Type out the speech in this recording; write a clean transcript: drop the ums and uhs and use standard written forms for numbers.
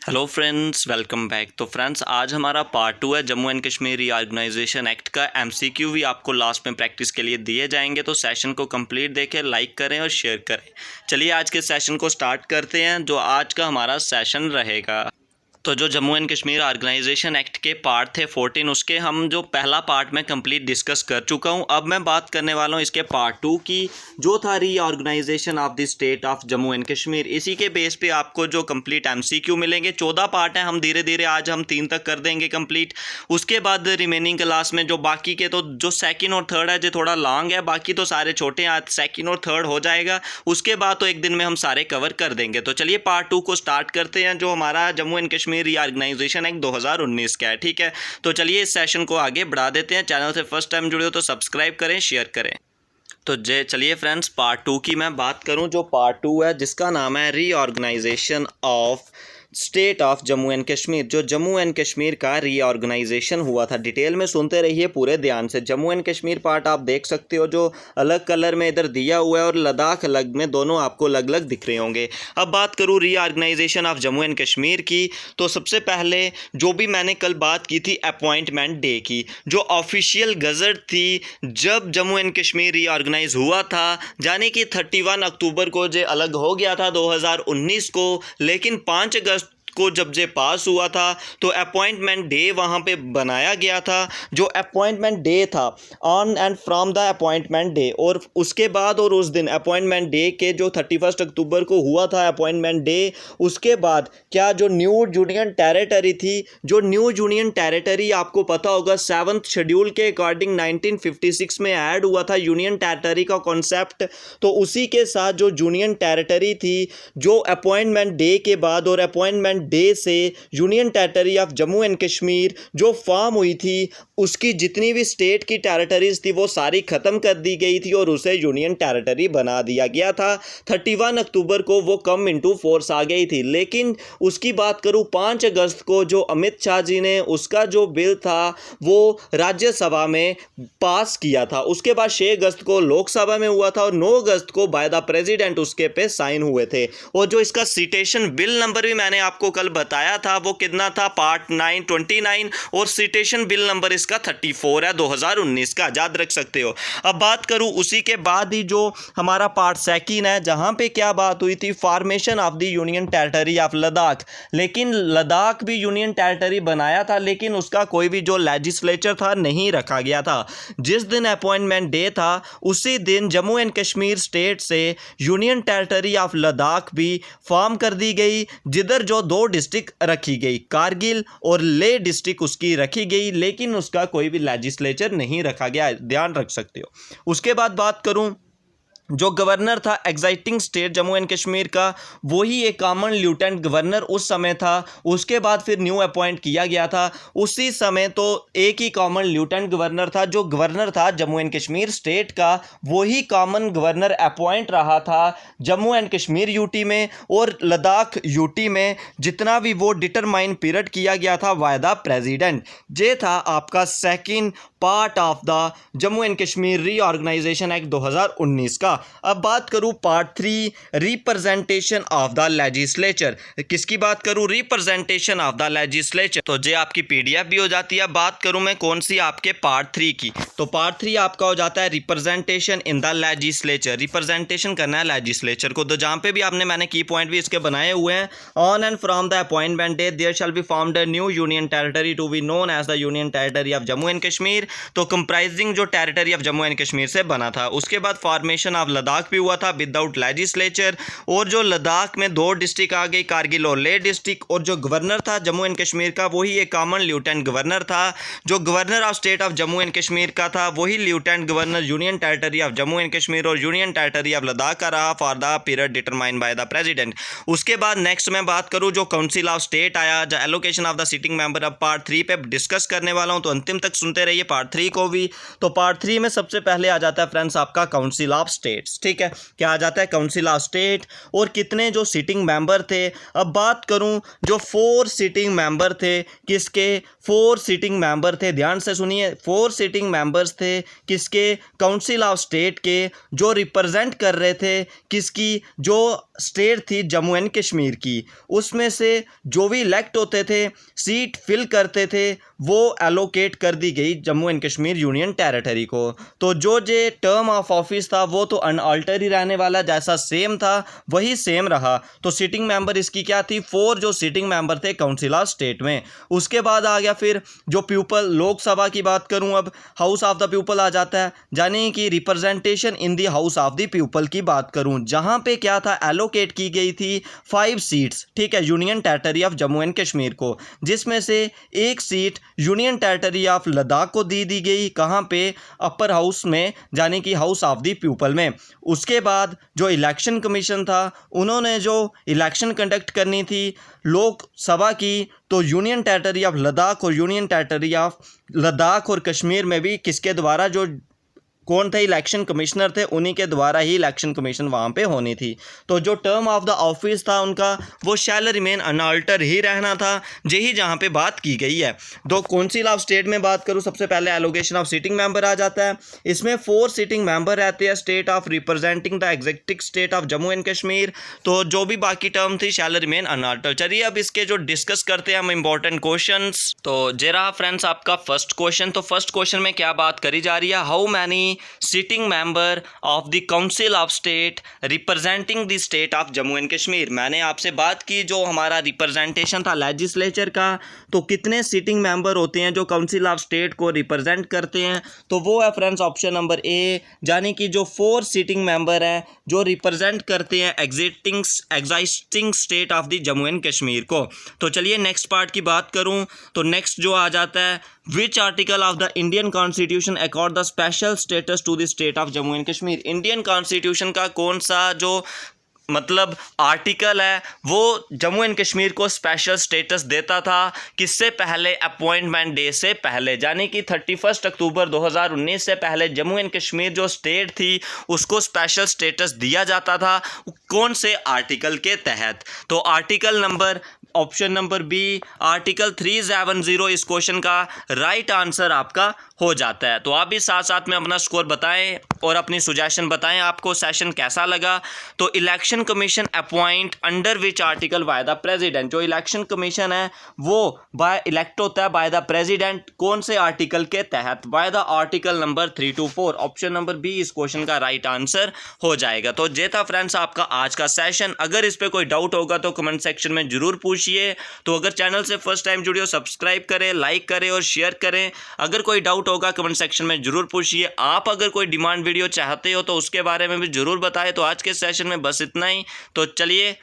Hello friends, welcome back. तो friends, आज हमारा पार्ट 2 है Jammu and Kashmir reorganisation act का। एमसीक्यू भी आपको लास्ट में प्रैक्टिस के लिए दिए जाएंगे, तो सेशन को कंप्लीट देखें, लाइक करें और शेयर करें। चलिए आज के सेशन को स्टार्ट करते हैं। जो आज का हमारा सेशन रहेगा, तो जो Jammu and Kashmir organisation act के पार्ट थे 14, उसके हम जो पहला पार्ट में कंप्लीट डिस्कस कर चुका हूं। अब मैं बात करने वाला हूं इसके पार्ट 2 की, जो था reorganisation of the state of Jammu and Kashmir. इसी के बेस पे आपको जो कंप्लीट एमसीक्यू मिलेंगे। 14 पार्ट हैं, हम धीरे धीरे आज हम 3 तक कर देंगे कंप्लीट। उसके बाद रिमेनिंग क्लास में जो बाकी के, तो जो सेकंड और थर्ड है जो थोड़ा लॉन्ग है, बाकी तो सारे छोटे हैं। आज सेकंड और थर्ड हो जाएगा, उसके बाद तो एक दिन में हम सारे कवर कर देंगे। तो चलिए पार्ट 2 को स्टार्ट करते हैं, जो हमारा Jammu and Kashmir reorganisation act 2019 का है। ठीक है, तो चलिए इस सेशन को आगे बढ़ा देते हैं। चैनल से फर्स्ट टाइम जुड़े हो तो सब्सक्राइब करें, शेयर करें। तो चलिए फ्रेंड्स, पार्ट 2 की मैं बात करूं। जो पार्ट 2 है जिसका नाम है reorganisation of state of Jammu and Kashmir. जो जम्मू एंड कश्मीर का रीऑर्गेनाइजेशन हुआ था, डिटेल में सुनते रहिए पूरे ध्यान से। जम्मू एंड कश्मीर पार्ट आप देख सकते हो, जो अलग कलर में इधर दिया हुआ है, और लद्दाख अलग में, दोनों आपको अलग अलग दिख रहे होंगे। अब बात करूँ reorganisation of Jammu and Kashmir की, तो सबसे पहले जो भी मैंने कल बात की थी अपॉइंटमेंट डे की, जो ऑफिशियल गज़ट थी जब जम्मू एंड कश्मीर रीऑर्गेनाइज हुआ था, यानी कि 31 अक्टूबर को जो अलग हो गया था 2019 को, लेकिन 5 अगस्त को जब जे पास हुआ था तो अपॉइंटमेंट डे वहाँ पे बनाया गया था। जो अपॉइंटमेंट डे था, on and from the appointment day, और उसके बाद और उस दिन अपॉइंटमेंट डे के जो 31 अक्टूबर को हुआ था अपॉइंटमेंट डे, उसके बाद क्या जो न्यू यूनियन टेरिटरी थी, जो न्यू यूनियन टेरिटरी आपको पता होगा 7th शेड्यूल के अकॉर्डिंग 1956 में ऐड हुआ था यूनियन टेरिटरी का कॉन्सेप्ट। तो उसी के साथ जो यूनियन टेरिटरी थी, जो अपॉइंटमेंट डे के बाद और अपॉइंटमेंट डे से union territory of Jammu and Kashmir जो फॉर्म हुई थी, उसकी जितनी भी स्टेट की टेरिटरीज थी वो सारी ख़त्म कर दी गई थी और उसे यूनियन टेरिटरी बना दिया गया था। 31 अक्टूबर को वो कम इनटू फोर्स आ गई थी। लेकिन उसकी बात करूं, 5 अगस्त को जो अमित शाह जी ने उसका जो बिल था वो राज्यसभा में पास किया था। उसके बाद 6 अगस्त को लोकसभा में हुआ था और 9 अगस्त को बाय द प्रेसिडेंट उसके पे साइन हुए थे। और जो इसका सिटेशन बिल नंबर भी मैंने आपको कल बताया था, वो कितना था, पार्ट 29, और सिटेशन बिल नंबर इसका 34 है 2019 का, याद रख सकते हो। अब बात करूं उसी के बाद ही जो हमारा पार्ट 2 है, जहां पे क्या बात हुई थी, formation of the union territory of Ladakh. लेकिन लद्दाख भी यूनियन टेरिटरी बनाया था, लेकिन उसका कोई भी जो लेजिस्लेचर था नहीं रखा गया था। जिस दिन अपॉइंटमेंट डे था उसी दिन जम्मू एंड कश्मीर स्टेट से यूनियन टेरिटरी ऑफ लद्दाख भी फॉर्म कर दी गई, जिधर जो 2 डिस्ट्रिक्ट रखी गई, कारगिल और ले डिस्ट्रिक्ट उसकी रखी गई, लेकिन उसका कोई भी लेजिस्लेचर नहीं रखा गया, ध्यान रख सकते हो। उसके बाद बात करूं, जो गवर्नर था exciting state Jammu and Kashmir का, वही एक कॉमन लेफ्टिनेंट गवर्नर उस समय था। उसके बाद फिर न्यू अपॉइंट किया गया था। उसी समय तो एक ही कॉमन लेफ्टिनेंट गवर्नर था। जो गवर्नर था जम्मू एंड कश्मीर स्टेट का, वही कॉमन गवर्नर अपॉइंट रहा था जम्मू एंड कश्मीर यूटी में और लद्दाख यूटी में, जितना भी वो डिटरमाइन पीरियड किया गया था बाय द प्रेसिडेंट। ये था आपका second part of the Jammu and Kashmir reorganisation act 2019 का। अब बात करूं part 3, representation of the legislature. किसकी बात करूं, रिप्रेजेंटेशन ऑफ द लेजिस्लेचर। तो ये आपकी पीडीएफ भी हो जाती है। बात करूं मैं कौन सी, आपके पार्ट 3 की, तो पार्ट 3 आपका हो जाता है representation in the legislature. Representation करना है लेजिस्लेचर को। तो जहां पे भी मैंने की पॉइंट भी इसके बनाए हुए हैं, on and from the appointment day there shall be formed a new union territory to be known as the union territory of Jammu and Kashmir. तो कंप्राइजिंग जो territory of Jammu and Kashmir से बना था। उसके बाद फॉर्मेशन ऑफ लद्दाख भी हुआ था विदाउट लेजिस्लेचर, और जो लद्दाख में 2 डिस्ट्रिक्ट आ गई, कारगिल और ले डिस्ट्रिक्ट, और जो गवर्नर था जम्मू एंड कश्मीर का वही एक कॉमन लेफ्टिनेंट गवर्नर था। जो governor of state of Jammu and Kashmir का था वही lieutenant governor union territory of Jammu and Kashmir और यूनियन टेरिटरी ऑफ लद्दाख का रहा for the period determined by the president. उसके बाद नेक्स्ट मैं बात करूं, जो काउंसिल ऑफ स्टेट आया, जो allocation of the sitting member, अब पार्ट 3 पे डिस्कस करने वाला हूं, तो अंतिम तक सुनते रहिए पार्ट 3 को भी। तो पार्ट 3 में सबसे पहले आ जाता है फ्रेंड्स आपका काउंसिल ऑफ स्टेट्स। ठीक है, क्या आ जाता है, काउंसिल ऑफ स्टेट, और कितने जो सिटिंग मेंबर थे। अब बात करूं, जो 4 सिटिंग मेंबर थे, किसके, 4 सिटिंग मेंबर थे, ध्यान से सुनिए, 4 सिटिंग मेंबर्स थे किसके, काउंसिल ऑफ स्टेट के, जो रिप्रेजेंट कर रहे थे किसकी, जो स्टेट थी जम्मू एंड कश्मीर की, उसमें से जो भी इलेक्ट होते थे, सीट फिल करते थे, वो एलोकेट कर दी गई Jammu and Kashmir union territory को। तो जो टर्म ऑफ ऑफिस था वो तो अनअल्टर ही रहने वाला, जैसा सेम था वही सेम रहा। तो सिटिंग मेंबर इसकी क्या थी, 4 जो सिटिंग मेंबर थे काउंसिल ऑफ स्टेट में। उसके बाद आ गया फिर जो पीपल, लोकसभा की बात करूं, अब हाउस ऑफ द पीपल आ जाता है, यानी कि representation in the house of the people की बात करूं, जहां पे क्या था, एलोकेट की गई थी 5 सीट्स, ठीक है, union territory of Jammu and Kashmir को, जिसमें से एक seat union territory of Ladakh को दी गई, कहाँ पे, अपर हाउस में, यानी कि हाउस ऑफ द पीपल में। उसके बाद जो इलेक्शन कमीशन था, उन्होंने जो इलेक्शन कंडक्ट करनी थी लोकसभा की, तो यूनियन टेरिटरी ऑफ लद्दाख और यूनियन टेरिटरी ऑफ लद्दाख और कश्मीर में भी किसके द्वारा, जो कौन थे, इलेक्शन कमिश्नर थे, उन्हीं के द्वारा ही इलेक्शन कमीशन वहाँ पे होनी थी। तो जो टर्म ऑफ द ऑफिस था उनका, वो शैल रिमेन अनअल्टर ही रहना था, यही जहाँ पे बात की गई है। दो काउंसिल ऑफ स्टेट में बात करूँ, सबसे पहले एलोकेशन ऑफ सिटिंग मेंबर आ जाता है। इसमें 4 सिटिंग मेंबर रहते हैं, state of representing the executive state of Jammu and Kashmir. तो जो भी बाकी टर्म थी शैल रिमेन अनअल्टर। चलिए अब इसके जो डिस्कस करते हैं हम इंपॉर्टेंट क्वेश्चंस। तो जे रहा फ्रेंड्स आपका फर्स्ट क्वेश्चन। तो फर्स्ट क्वेश्चन में क्या बात करी जा रही है, how many sitting member of the council of state representing the state of Jammu and Kashmir. मैंने आपसे बात की जो हमारा रिप्रेजेंटेशन था लेजिस्लेचर का, तो कितने सिटिंग मेंबर होते हैं जो काउंसिल ऑफ स्टेट को रिप्रेजेंट करते हैं, तो वो है फ्रेंड्स ऑप्शन नंबर ए, यानी कि जो 4 सिटिंग मेंबर हैं जो रिप्रेजेंट करते हैं existing state of the Jammu and Kashmir को। तो चलिए नेक्स्ट पार्ट की बात करूं, तो नेक्स्ट जो आ जाता है, which article of the Indian constitution accord the special status to the state of Jammu and Kashmir. Indian constitution का कौन सा जो मतलब आर्टिकल है वो जम्मू एंड कश्मीर को स्पेशल स्टेटस देता था, किससे पहले, अपॉइंटमेंट डे से पहले, यानी कि 31 अक्टूबर 2019 से पहले जम्मू एंड कश्मीर जो स्टेट थी उसको स्पेशल स्टेटस दिया जाता था। कौन से आर्टिकल के तहत, तो article number, option number B, article 370 इस क्वेश्चन का राइट आंसर आपका हो जाता है। तो आप भी साथ साथ में अपना स्कोर बताएं और अपनी सुजेशन बताएं, आपको सेशन कैसा लगा। तो election commission appoint under which article by the president, जो इलेक्शन कमीशन है वो बाय इलेक्ट होता है बाय द प्रेसिडेंट, कौन से आर्टिकल के तहत, by the article number 324। Option number B इस क्वेश्चन का राइट आंसर हो जाएगा। तो ये था फ्रेंड्स आपका आज का सेशन। अगर इस पर कोई डाउट होगा तो कमेंट सेक्शन में जरूर पूछिए। तो अगर चैनल से फर्स्ट टाइम जुड़े हो सब्सक्राइब करें, लाइक करें और शेयर करें। अगर कोई डाउट होगा कमेंट सेक्शन में जरूर पूछिए। आप अगर कोई डिमांड वीडियो चाहते हो तो उसके बारे में भी जरूर बताएं। तो आज के सेशन में बस इतना ही। तो चलिए